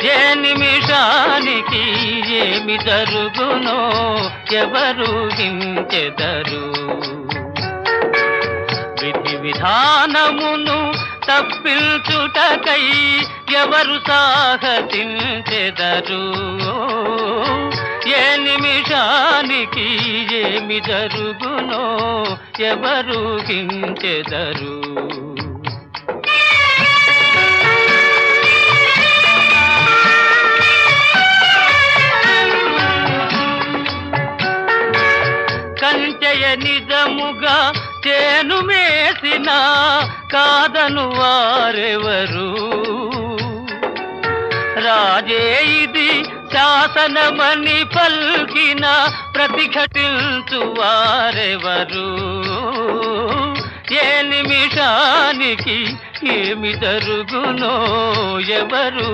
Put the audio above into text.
ఏ నిమిషానికి ఏమి జరుగునో ఎవరు హించెదరు. విధి విధానమును తప్పించుటకై ఎవరు సాహసించెదరు. ఏ నిమిషానికి ఏమి జరుగునో ఎవరు హించెదరు. కంచెయ నిజముగా చేను మేసిన కాదను వారెవరు. రాజే ఇది శాసనమని పల్కిన ప్రతిఘటించు వారెవరు. ఏ నిమిషానికి ఏమి జరుగునో ఎవరు